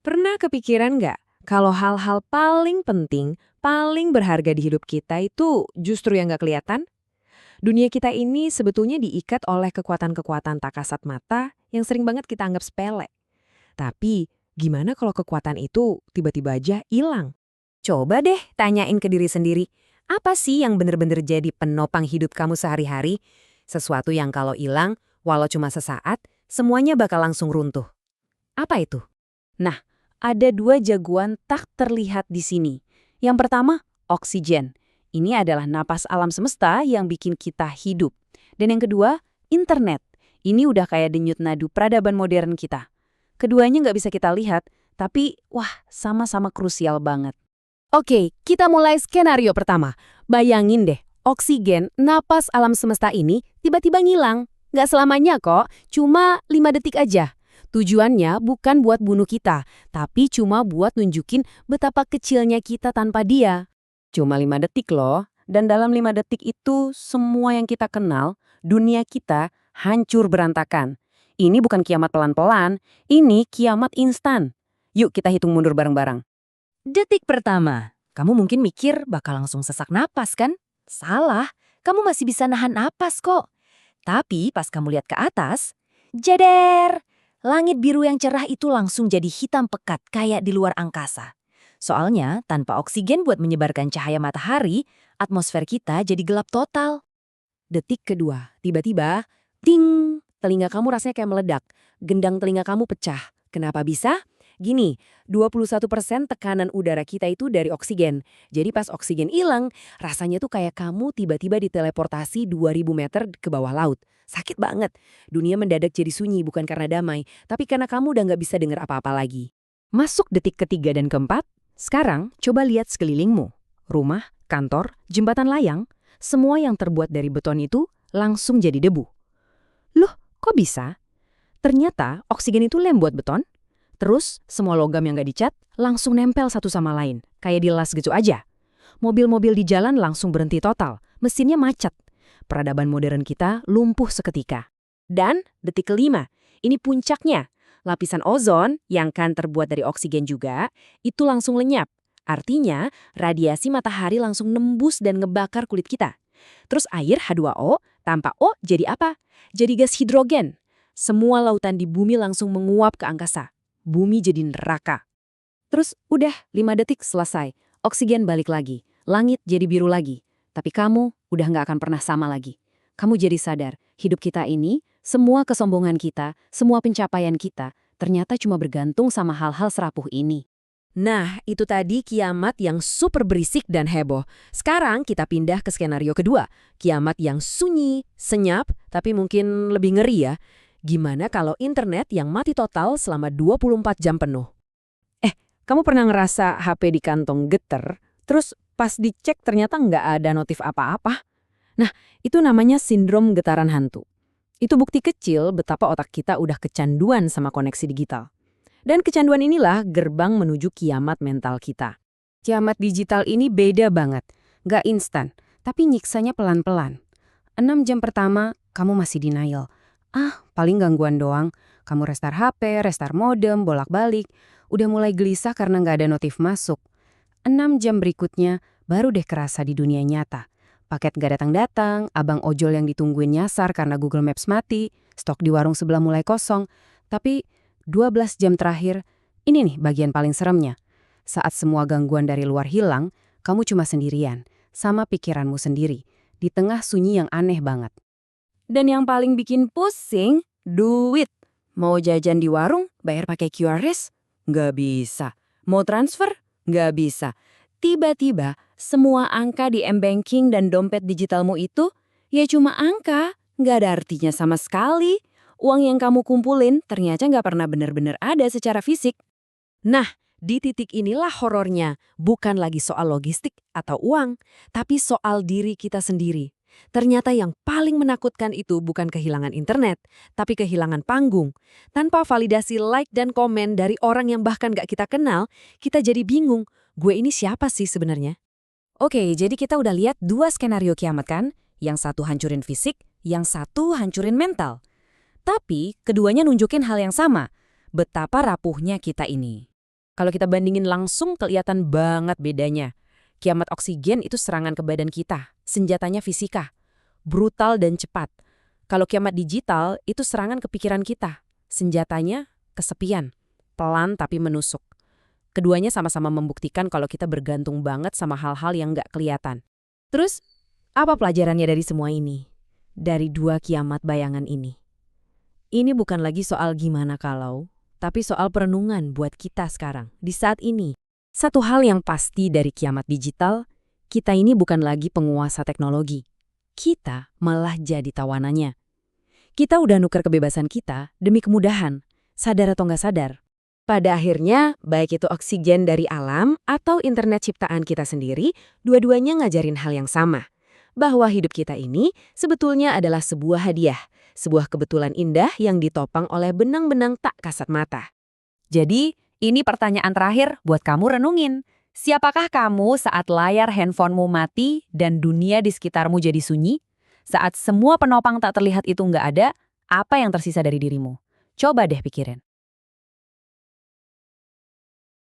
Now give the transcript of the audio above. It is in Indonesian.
Pernah kepikiran nggak kalau hal-hal paling penting, paling berharga di hidup kita itu justru yang nggak kelihatan? Dunia kita ini sebetulnya diikat oleh kekuatan-kekuatan tak kasat mata yang sering banget kita anggap sepele. Tapi, gimana kalau kekuatan itu tiba-tiba aja hilang? Coba deh tanyain ke diri sendiri, apa sih yang bener-bener jadi penopang hidup kamu sehari-hari? Sesuatu yang kalau hilang, walau cuma sesaat, semuanya bakal langsung runtuh. Apa itu? Nah, ada dua jagoan tak terlihat di sini. Yang pertama, oksigen. Ini adalah napas alam semesta yang bikin kita hidup. Dan yang kedua, internet. Ini udah kayak denyut nadu peradaban modern kita. Keduanya nggak bisa kita lihat, tapi wah, sama-sama krusial banget. Oke, kita mulai skenario pertama. Bayangin deh, oksigen, napas alam semesta ini tiba-tiba ngilang. Nggak selamanya kok, cuma 5 detik aja. Tujuannya bukan buat bunuh kita, tapi cuma buat nunjukin betapa kecilnya kita tanpa dia. Cuma 5 detik loh, dan dalam 5 detik itu semua yang kita kenal, dunia kita hancur berantakan. Ini bukan kiamat pelan-pelan, ini kiamat instan. Yuk kita hitung mundur bareng-bareng. Detik pertama, kamu mungkin mikir bakal langsung sesak napas kan? Salah, kamu masih bisa nahan napas kok. Tapi pas kamu lihat ke atas, jeder! Langit biru yang cerah itu langsung jadi hitam pekat kayak di luar angkasa. Soalnya, tanpa oksigen buat menyebarkan cahaya matahari, atmosfer kita jadi gelap total. Detik kedua, tiba-tiba, ding! Telinga kamu rasanya kayak meledak. Gendang telinga kamu pecah. Kenapa bisa? Gini, 21% tekanan udara kita itu dari oksigen. Jadi pas oksigen hilang, rasanya tuh kayak kamu tiba-tiba diteleportasi 2000 meter ke bawah laut. Sakit banget. Dunia mendadak jadi sunyi bukan karena damai, tapi karena kamu udah nggak bisa dengar apa-apa lagi. Masuk detik ketiga dan keempat, sekarang coba lihat sekelilingmu. Rumah, kantor, jembatan layang, semua yang terbuat dari beton itu langsung jadi debu. Loh, kok bisa? Ternyata oksigen itu lem buat beton. Terus, semua logam yang gak dicat langsung nempel satu sama lain, kayak dilas gitu aja. Mobil-mobil di jalan langsung berhenti total, mesinnya macet. Peradaban modern kita lumpuh seketika. Dan detik kelima, ini puncaknya. Lapisan ozon, yang kan terbuat dari oksigen juga, itu langsung lenyap. Artinya, radiasi matahari langsung nembus dan ngebakar kulit kita. Terus air H2O, tanpa O jadi apa? Jadi gas hidrogen. Semua lautan di bumi langsung menguap ke angkasa. Bumi jadi neraka. Terus udah 5 detik selesai. Oksigen balik lagi. Langit jadi biru lagi. Tapi kamu udah nggak akan pernah sama lagi. Kamu jadi sadar, hidup kita ini, semua kesombongan kita, semua pencapaian kita, ternyata cuma bergantung sama hal-hal serapuh ini. Nah, itu tadi kiamat yang super berisik dan heboh. Sekarang kita pindah ke skenario kedua. Kiamat yang sunyi, senyap, tapi mungkin lebih ngeri ya. Gimana kalau internet yang mati total selama 24 jam penuh? Kamu pernah ngerasa HP di kantong geter, terus pas dicek ternyata nggak ada notif apa-apa? Nah, itu namanya sindrom getaran hantu. Itu bukti kecil betapa otak kita udah kecanduan sama koneksi digital. Dan kecanduan inilah gerbang menuju kiamat mental kita. Kiamat digital ini beda banget. Nggak instan, tapi nyiksanya pelan-pelan. 6 jam pertama, kamu masih denial. Paling gangguan doang. Kamu restart HP, restart modem, bolak-balik. Udah mulai gelisah karena nggak ada notif masuk. 6 jam berikutnya, baru deh kerasa di dunia nyata. Paket nggak datang-datang, abang ojol yang ditungguin nyasar karena Google Maps mati, stok di warung sebelah mulai kosong. Tapi 12 jam terakhir, ini nih bagian paling seremnya. Saat semua gangguan dari luar hilang, kamu cuma sendirian, sama pikiranmu sendiri, di tengah sunyi yang aneh banget. Dan yang paling bikin pusing, duit. Mau jajan di warung, bayar pakai QRS? Nggak bisa. Mau transfer? Nggak bisa. Tiba-tiba, semua angka di m-banking dan dompet digitalmu itu, ya cuma angka, nggak ada artinya sama sekali. Uang yang kamu kumpulin ternyata nggak pernah benar-benar ada secara fisik. Nah, di titik inilah horornya. Bukan lagi soal logistik atau uang, tapi soal diri kita sendiri. Ternyata yang paling menakutkan itu bukan kehilangan internet, tapi kehilangan panggung. Tanpa validasi like dan komen dari orang yang bahkan gak kita kenal, kita jadi bingung, gue ini siapa sih sebenarnya? Oke, jadi kita udah lihat dua skenario kiamat kan? Yang satu hancurin fisik, yang satu hancurin mental. Tapi keduanya nunjukin hal yang sama, betapa rapuhnya kita ini. Kalau kita bandingin langsung kelihatan banget bedanya. Kiamat oksigen itu serangan ke badan kita, senjatanya fisika, brutal dan cepat. Kalau kiamat digital itu serangan ke pikiran kita, senjatanya kesepian, pelan tapi menusuk. Keduanya sama-sama membuktikan kalau kita bergantung banget sama hal-hal yang nggak kelihatan. Terus, apa pelajarannya dari semua ini? Dari dua kiamat bayangan ini? Ini bukan lagi soal gimana kalau, tapi soal perenungan buat kita sekarang, di saat ini. Satu hal yang pasti dari kiamat digital, kita ini bukan lagi penguasa teknologi. Kita malah jadi tawanannya. Kita udah nuker kebebasan kita demi kemudahan, sadar atau nggak sadar. Pada akhirnya, baik itu oksigen dari alam atau internet ciptaan kita sendiri, dua-duanya ngajarin hal yang sama. Bahwa hidup kita ini sebetulnya adalah sebuah hadiah, sebuah kebetulan indah yang ditopang oleh benang-benang tak kasat mata. Jadi, ini pertanyaan terakhir buat kamu renungin. Siapakah kamu saat layar handphonemu mati dan dunia di sekitarmu jadi sunyi? Saat semua penopang tak terlihat itu nggak ada, apa yang tersisa dari dirimu? Coba deh pikirin.